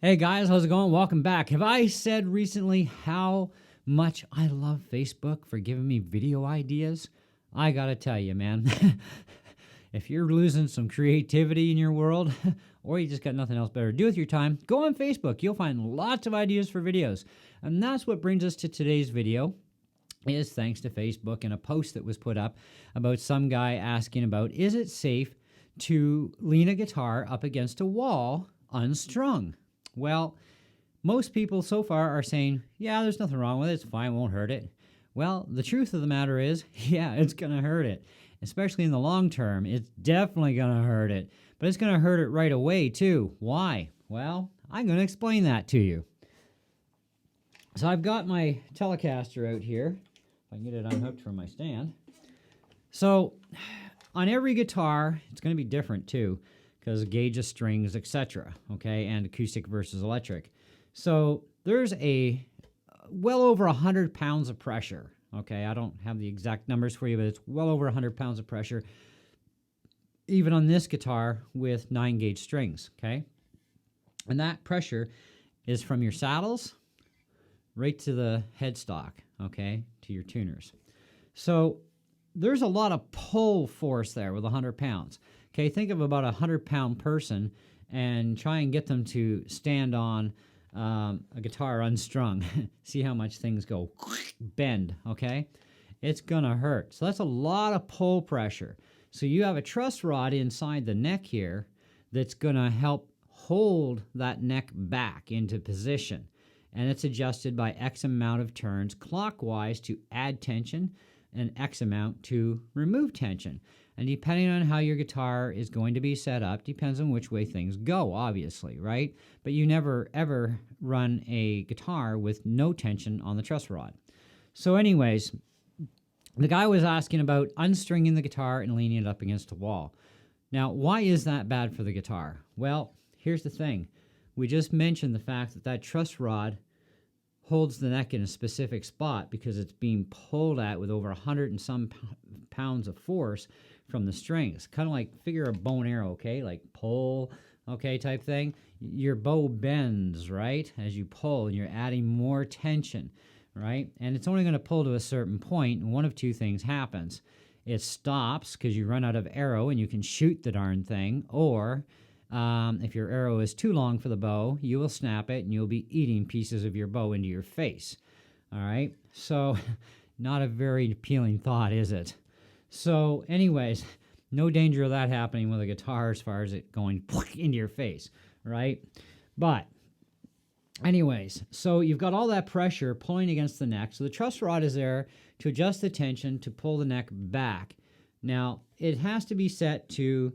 Hey guys, how's it going? Welcome back. Have I said recently how much I love Facebook for giving me video ideas? I gotta tell you, man, if you're losing some creativity in your world, or you just got nothing else better to do with your time, go on Facebook. You'll find lots of ideas for videos. And that's what brings us to today's video, is thanks to Facebook and a post that was put up about some guy asking about, is it safe to lean a guitar up against a wall unstrung? Well, most people so far are saying, yeah, there's nothing wrong with it. It's fine, won't hurt it. Well, the truth of the matter is, yeah, it's going to hurt it. Especially in the long term, it's definitely going to hurt it. But it's going to hurt it right away, too. Why? Well, I'm going to explain that to you. So I've got my Telecaster out here. If I can get it unhooked from my stand. So on every guitar, it's going to be different, too, because gauge of strings, etc., okay, and acoustic versus electric. So there's well over 100 pounds of pressure, okay? I don't have the exact numbers for you, but it's well over 100 pounds of pressure, even on this guitar with 9-gauge strings, okay? And that pressure is from your saddles right to the headstock, okay, to your tuners. So there's a lot of pull force there with 100 pounds. Okay, think of about a 100-pound person and try and get them to stand on a guitar unstrung. See how much things go bend, okay? It's going to hurt. So that's a lot of pull pressure. So you have a truss rod inside the neck here that's going to help hold that neck back into position. And it's adjusted by X amount of turns clockwise to add tension and X amount to remove tension. And depending on how your guitar is going to be set up, depends on which way things go, obviously, right? But you never, ever run a guitar with no tension on the truss rod. So anyways, the guy was asking about unstringing the guitar and leaning it up against a wall. Now, why is that bad for the guitar? Well, here's the thing. We just mentioned the fact that that truss rod holds the neck in a specific spot because it's being pulled at with over 100 and some pounds of force from the strings. Kind of like, figure a bow and arrow, okay? Like pull, okay, type thing. Your bow bends, right, as you pull, and you're adding more tension, right? And it's only going to pull to a certain point, and one of two things happens. It stops because you run out of arrow and you can shoot the darn thing, or if your arrow is too long for the bow, you will snap it and you'll be eating pieces of your bow into your face. All right? So, not a very appealing thought, is it? So, anyways, no danger of that happening with a guitar as far as it going into your face, right? But, anyways, so you've got all that pressure pulling against the neck. So the truss rod is there to adjust the tension to pull the neck back. Now, it has to be set to,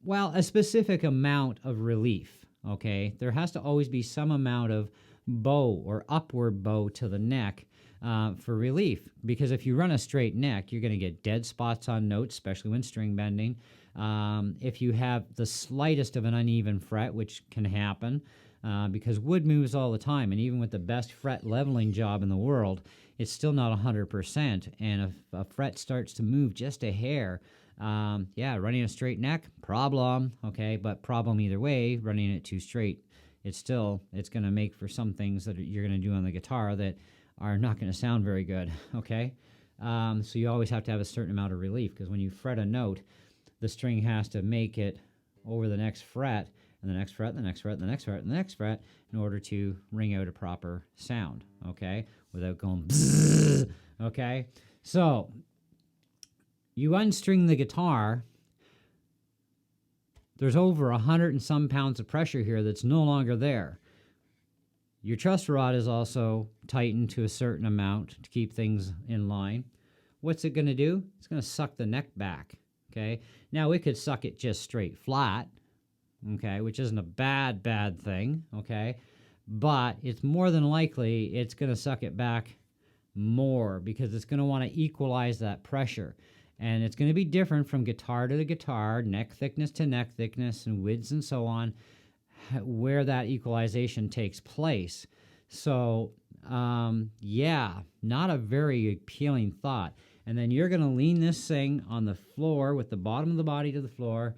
well, a specific amount of relief, okay? There has to always be some amount of bow or upward bow to the neck for relief, because if you run a straight neck, you're going to get dead spots on notes, especially when string bending. If you have the slightest of an uneven fret, which can happen because wood moves all the time, and even with the best fret leveling job in the world, it's still not 100%, and if a fret starts to move just a hair, yeah, running a straight neck, problem, okay, but problem either way, running it too straight, it's going to make for some things that you're going to do on the guitar that are not going to sound very good, okay? So you always have to have a certain amount of relief, because when you fret a note, the string has to make it over the next fret, and the next fret, the next fret, the next fret, and the next fret, in order to ring out a proper sound, okay, without going bzzz, okay? So you unstring the guitar, there's over 100 and some pounds of pressure here that's no longer there. Your truss rod is also tightened to a certain amount to keep things in line. What's it going to do? It's going to suck the neck back, okay? Now, it could suck it just straight flat, okay, which isn't a bad thing, okay? But it's more than likely it's going to suck it back more because it's going to want to equalize that pressure. And it's going to be different from guitar to guitar, neck thickness to neck thickness, and widths and so on, where that equalization takes place. So, yeah, not a very appealing thought. And then you're going to lean this thing on the floor with the bottom of the body to the floor,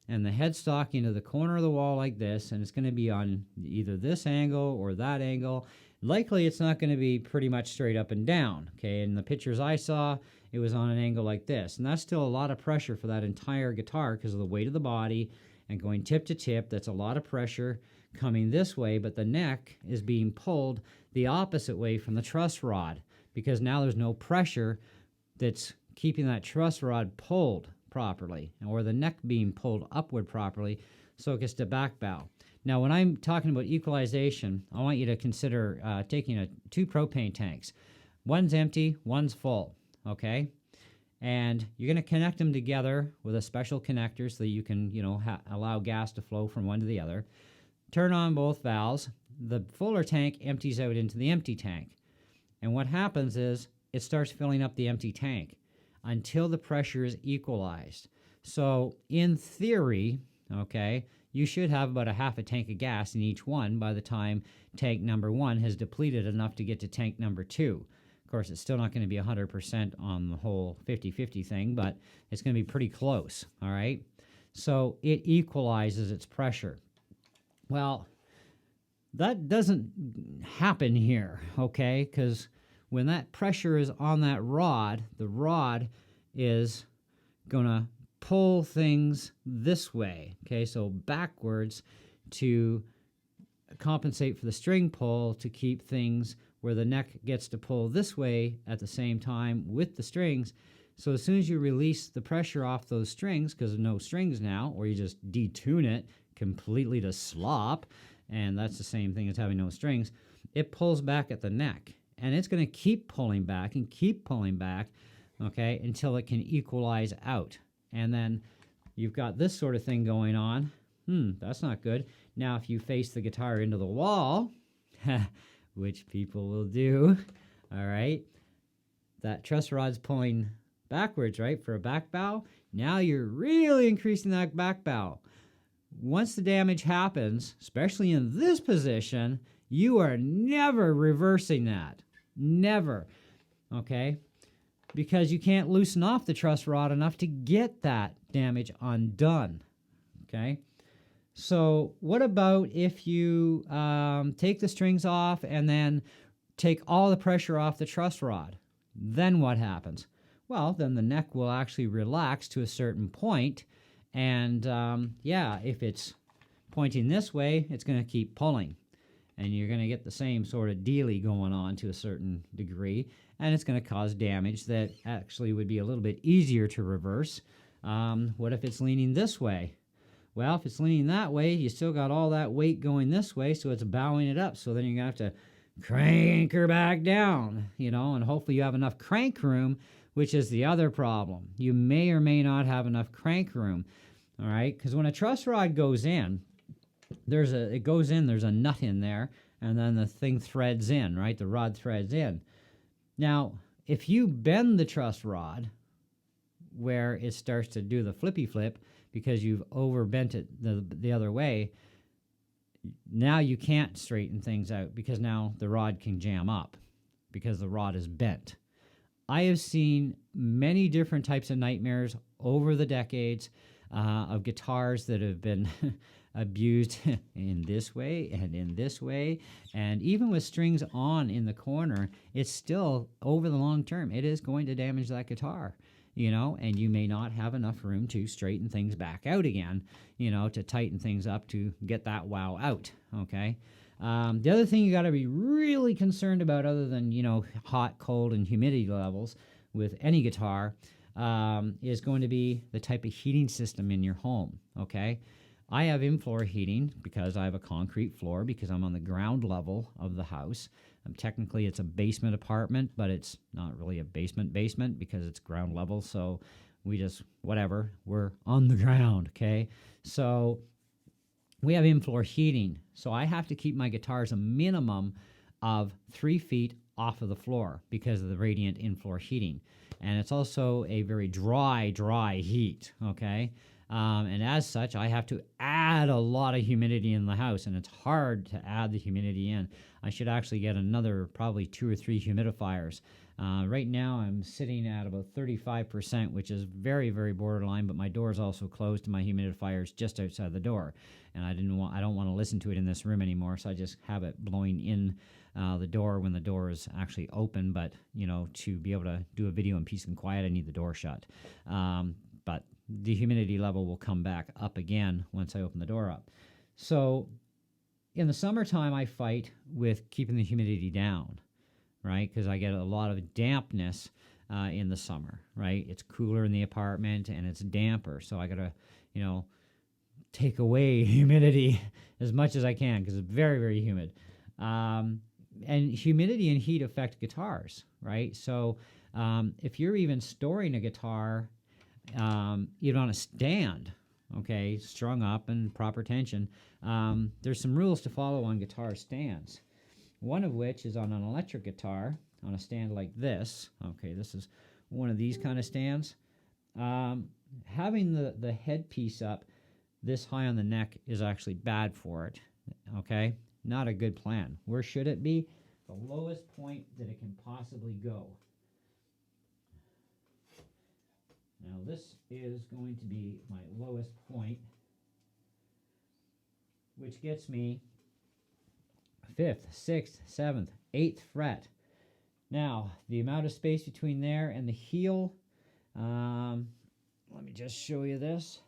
and the headstock into the corner of the wall like this, and it's going to be on either this angle or that angle. Likely it's not going to be pretty much straight up and down. Okay, in the pictures I saw, it was on an angle like this, and that's still a lot of pressure for that entire guitar because of the weight of the body and going tip to tip. That's a lot of pressure coming this way, but the neck is being pulled the opposite way from the truss rod because now there's no pressure that's keeping that truss rod pulled properly, or the neck being pulled upward properly, so it gets to back bow. Now, when I'm talking about equalization, I want you to consider taking two propane tanks. One's empty, one's full, okay? And you're going to connect them together with a special connector so that you can, allow gas to flow from one to the other. Turn on both valves. The fuller tank empties out into the empty tank. And what happens is it starts filling up the empty tank until the pressure is equalized. So in theory, okay, you should have about a half a tank of gas in each one by the time tank number 1 has depleted enough to get to tank number 2. Of course, it's still not going to be 100% on the whole 50-50 thing, but it's going to be pretty close, all right? So it equalizes its pressure. Well, that doesn't happen here, okay? Because when that pressure is on that rod, the rod is going to pull things this way, okay? So backwards to compensate for the string pull to keep things where the neck gets to pull this way at the same time with the strings. So as soon as you release the pressure off those strings, because there's no strings now, or you just detune it completely to slop, and that's the same thing as having no strings, it pulls back at the neck. And it's going to keep pulling back and keep pulling back, okay, until it can equalize out. And then you've got this sort of thing going on. That's not good. Now, if you face the guitar into the wall, which people will do, all right, that truss rod's pulling backwards, right, for a back bow. Now you're really increasing that back bow. Once the damage happens, especially in this position, you are never reversing that. Never. Okay? Because you can't loosen off the truss rod enough to get that damage undone. Okay? So what about if you take the strings off and then take all the pressure off the truss rod? Then what happens? Well, then the neck will actually relax to a certain point. And if it's pointing this way, it's going to keep pulling. And you're going to get the same sort of dealy going on to a certain degree. And it's going to cause damage that actually would be a little bit easier to reverse. What if it's leaning this way? Well, if it's leaning that way, you still got all that weight going this way, so it's bowing it up. So then you're going to have to crank her back down, and hopefully you have enough crank room, which is the other problem. You may or may not have enough crank room, all right? Because when a truss rod goes in, there's a nut in there, and then the thing threads in, right? The rod threads in. Now, if you bend the truss rod where it starts to do the flippy flip because you've overbent it the other way, now you can't straighten things out because now the rod can jam up because the rod is bent. I have seen many different types of nightmares over the decades of guitars that have been abused in this way and in this way. And even with strings on in the corner, it's still, over the long term, it is going to damage that guitar, and you may not have enough room to straighten things back out again, to tighten things up to get that wow out, okay? The other thing you got to be really concerned about, other than, hot, cold, and humidity levels with any guitar, is going to be the type of heating system in your home, okay? I have infloor heating because I have a concrete floor because I'm on the ground level of the house. Technically, it's a basement apartment, but it's not really a basement because it's ground level, so we just, whatever, we're on the ground, okay? So we have infloor heating, so I have to keep my guitars a minimum of 3 feet off of the floor because of the radiant infloor heating. And it's also a very dry heat, okay? And as such, I have to add a lot of humidity in the house, and it's hard to add the humidity in. I should actually get another probably 2 or 3 humidifiers. Right now, I'm sitting at about 35%, which is very, very borderline. But my door is also closed, and my humidifier is just outside the door, and I don't want to listen to it in this room anymore. So I just have it blowing in the door when the door is actually open. But to be able to do a video in peace and quiet, I need the door shut. But the humidity level will come back up again once I open the door up. So in the summertime, I fight with keeping the humidity down, right? Because I get a lot of dampness in the summer, right? It's cooler in the apartment and it's damper. So I got to, take away humidity as much as I can because it's very, very humid. And humidity and heat affect guitars, right? So if you're even storing a guitar even on a stand, okay, strung up and proper tension, there's some rules to follow on guitar stands. One of which is on an electric guitar on a stand like this. Okay, this is one of these kind of stands. Having the headpiece up this high on the neck is actually bad for it. Okay, not a good plan. Where should it be? The lowest point that it can possibly go. Now this is going to be my lowest point, which gets me 5th, 6th, 7th, 8th fret. Now, the amount of space between there and the heel, let me just show you this.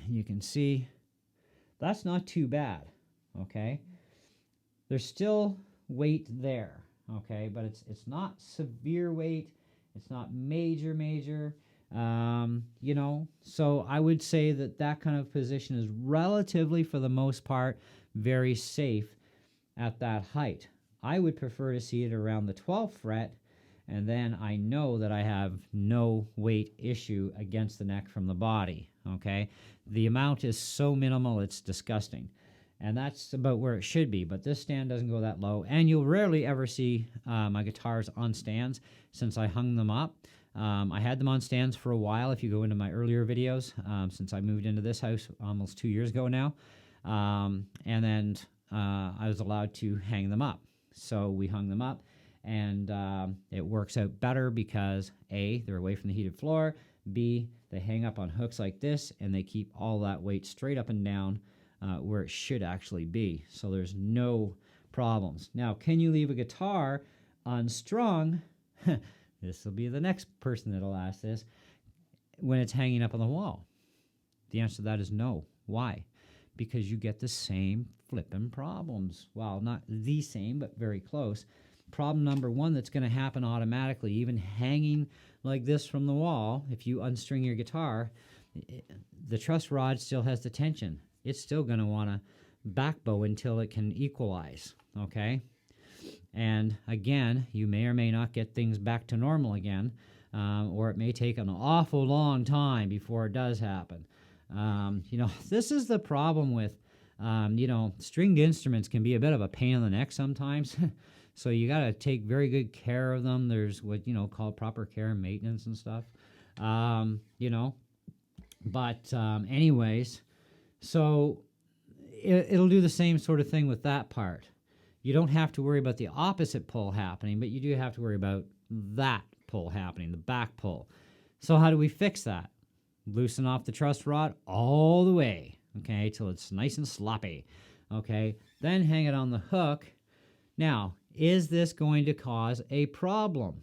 You can see that's not too bad, okay? There's still weight there, okay? But it's not severe weight. It's not major, so I would say that kind of position is relatively, for the most part, very safe at that height. I would prefer to see it around the 12th fret, and then I know that I have no weight issue against the neck from the body, okay? The amount is so minimal, it's disgusting. And that's about where it should be, but this stand doesn't go that low. And you'll rarely ever see my guitars on stands since I hung them up. I had them on stands for a while, if you go into my earlier videos, since I moved into this house almost 2 years ago now. And then I was allowed to hang them up. So we hung them up, and it works out better because A, they're away from the heated floor, B, they hang up on hooks like this, and they keep all that weight straight up and down where it should actually be. So there's no problems. Now, can you leave a guitar unstrung? This will be the next person that'll ask this. When it's hanging up on the wall? The answer to that is no. Why? Because you get the same flipping problems. Well, not the same, but very close. Problem number one that's going to happen automatically, even hanging like this from the wall, if you unstring your guitar, the truss rod still has the tension. It's still going to want to back bow until it can equalize, okay? And again, you may or may not get things back to normal again, or it may take an awful long time before it does happen. This is the problem with, stringed instruments can be a bit of a pain in the neck sometimes. So you got to take very good care of them. There's what, called proper care and maintenance and stuff, But anyways, so it'll do the same sort of thing with that part. You don't have to worry about the opposite pull happening, but you do have to worry about that pull happening, the back pull. So how do we fix that? Loosen off the truss rod all the way, okay, till it's nice and sloppy, okay? Then hang it on the hook. Now, is this going to cause a problem?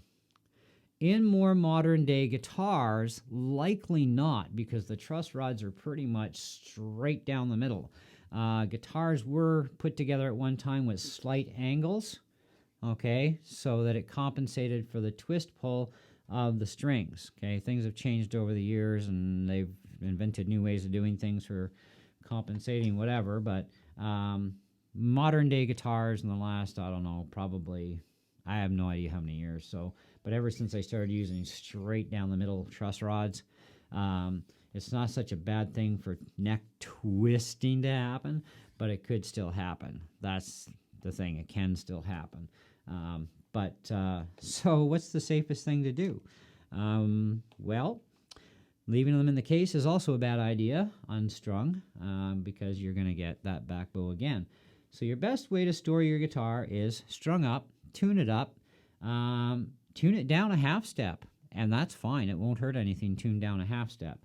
In more modern day guitars, likely not, because the truss rods are pretty much straight down the middle. Guitars were put together at one time with slight angles, okay, so that it compensated for the twist pull of the strings, okay? Things have changed over the years, and they've invented new ways of doing things for compensating whatever, but modern day guitars in the last, I don't know, probably, I have no idea how many years, but ever since I started using straight down the middle truss rods, it's not such a bad thing for neck twisting to happen, but it could still happen. That's the thing, it can still happen. So what's the safest thing to do? Well, Leaving them in the case is also a bad idea, unstrung, because you're going to get that back bow again. So your best way to store your guitar is strung up, tune it up, tune it down a half step, and that's fine. It won't hurt anything tuned down a half step.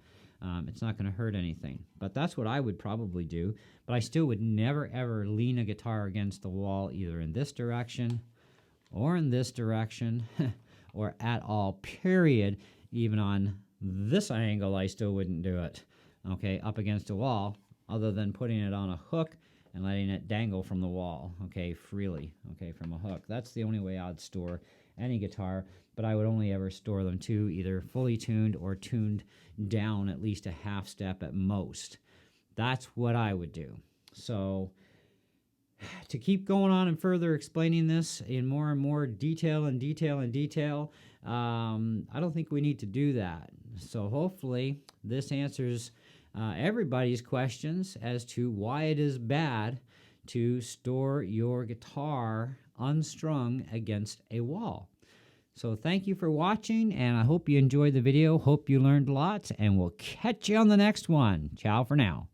It's not going to hurt anything. But that's what I would probably do. But I still would never, ever lean a guitar against the wall, either in this direction or in this direction or at all, period. Even on this angle, I still wouldn't do it, okay, up against a wall, other than putting it on a hook and letting it dangle from the wall, okay, freely, okay, from a hook. That's the only way I'd store any guitar, but I would only ever store them to either fully tuned or tuned down at least a half step at most. That's what I would do. So to keep going on and further explaining this in more and more detail, I don't think we need to do that. So hopefully this answers everybody's questions as to why it is bad to store your guitar unstrung against a wall. So thank you for watching, and I hope you enjoyed the video. Hope you learned lots, and we'll catch you on the next one. Ciao for now.